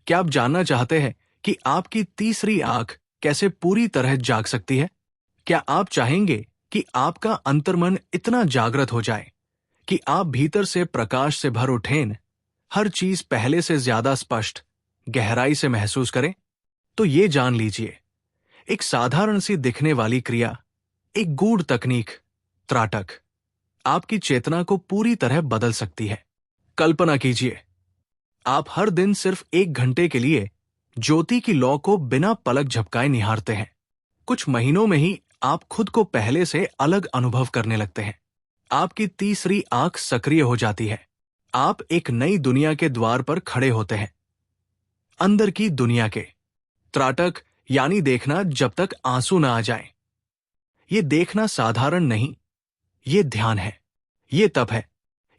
क्या आप जानना चाहते हैं कि आपकी तीसरी आंख कैसे पूरी तरह जाग सकती है? क्या आप चाहेंगे कि आपका अंतर्मन इतना जागृत हो जाए कि आप भीतर से प्रकाश से भर उठें, हर चीज पहले से ज्यादा स्पष्ट, गहराई से महसूस करें? तो ये जान लीजिए, एक साधारण सी दिखने वाली क्रिया, एक गूढ़ तकनीक, त्राटक, आपकी चेतना को पूरी तरह बदल सकती है। कल्पना कीजिए, आप हर दिन सिर्फ 1 घंटे के लिए ज्योति की लौ को बिना पलक झपकाए निहारते हैं। कुछ महीनों में ही आप खुद को पहले से अलग अनुभव करने लगते हैं। आपकी तीसरी आंख सक्रिय हो जाती है। आप एक नई दुनिया के द्वार पर खड़े होते हैं, अंदर की दुनिया के। त्राटक यानी देखना जब तक आंसू न आ जाए। ये देखना साधारण नहीं, ये ध्यान है, ये तप है,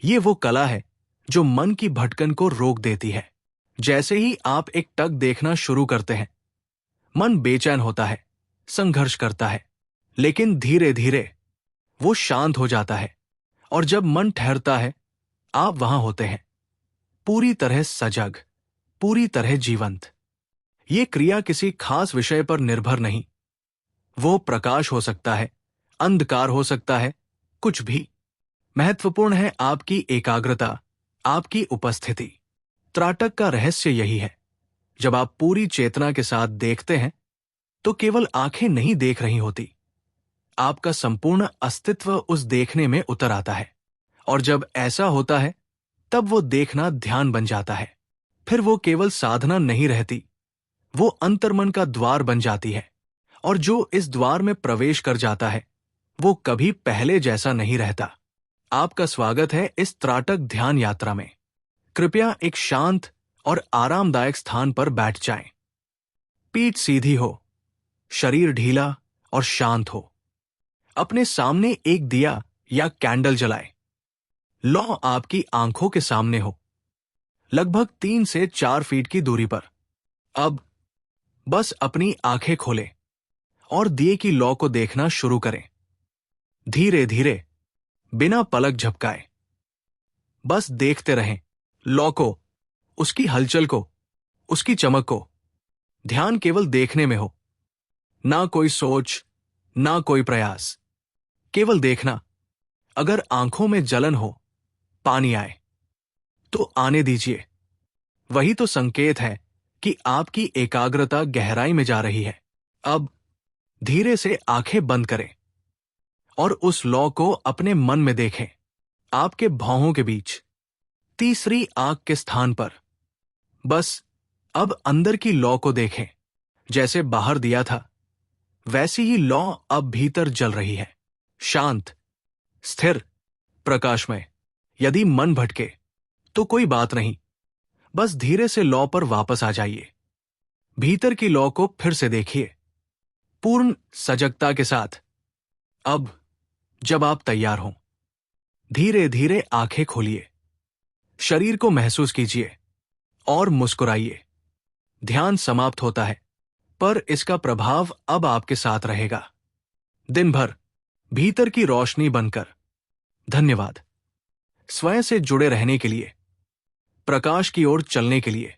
ये वो कला है जो मन की भटकन को रोक देती है। जैसे ही आप एक टक देखना शुरू करते हैं, मन बेचैन होता है, संघर्ष करता है, लेकिन धीरे धीरे वो शांत हो जाता है। और जब मन ठहरता है, आप वहां होते हैं, पूरी तरह सजग, पूरी तरह जीवंत। ये क्रिया किसी खास विषय पर निर्भर नहीं। वो प्रकाश हो सकता है, अंधकार हो सकता है, कुछ भी। महत्वपूर्ण है आपकी एकाग्रता, आपकी उपस्थिति। त्राटक का रहस्य यही है, जब आप पूरी चेतना के साथ देखते हैं तो केवल आंखें नहीं देख रही होती, आपका संपूर्ण अस्तित्व उस देखने में उतर आता है। और जब ऐसा होता है, तब वो देखना ध्यान बन जाता है। फिर वो केवल साधना नहीं रहती, वो अंतर्मन का द्वार बन जाती है। और जो इस द्वार में प्रवेश कर जाता है, वो कभी पहले जैसा नहीं रहता। आपका स्वागत है इस त्राटक ध्यान यात्रा में। कृपया एक शांत और आरामदायक स्थान पर बैठ जाएं। पीठ सीधी हो, शरीर ढीला और शांत हो। अपने सामने एक दिया या कैंडल जलाएं। लौ आपकी आंखों के सामने हो, लगभग 3 से 4 फीट की दूरी पर। अब बस अपनी आंखें खोलें और दिए की लौ को देखना शुरू करें। धीरे धीरे, बिना पलक झपकाए। बस देखते रहें, लौ को, उसकी हलचल को, उसकी चमक को। ध्यान केवल देखने में हो, ना कोई सोच, ना कोई प्रयास, केवल देखना। अगर आंखों में जलन हो, पानी आए, तो आने दीजिए। वही तो संकेत है कि आपकी एकाग्रता गहराई में जा रही है। अब धीरे से आंखें बंद करें और उस लौ को अपने मन में देखें, आपके भौहों के बीच, तीसरी आंख के स्थान पर। बस अब अंदर की लौ को देखें। जैसे बाहर दिया था, वैसी ही लौ अब भीतर जल रही है, शांत, स्थिर, प्रकाशमय। यदि मन भटके तो कोई बात नहीं, बस धीरे से लौ पर वापस आ जाइए। भीतर की लौ को फिर से देखिए, पूर्ण सजगता के साथ। अब जब आप तैयार हों, धीरे धीरे आंखें खोलिए, शरीर को महसूस कीजिए और मुस्कुराइए। ध्यान समाप्त होता है, पर इसका प्रभाव अब आपके साथ रहेगा, दिन भर, भीतर की रोशनी बनकर। धन्यवाद। स्वयं से जुड़े रहने के लिए, प्रकाश की ओर चलने के लिए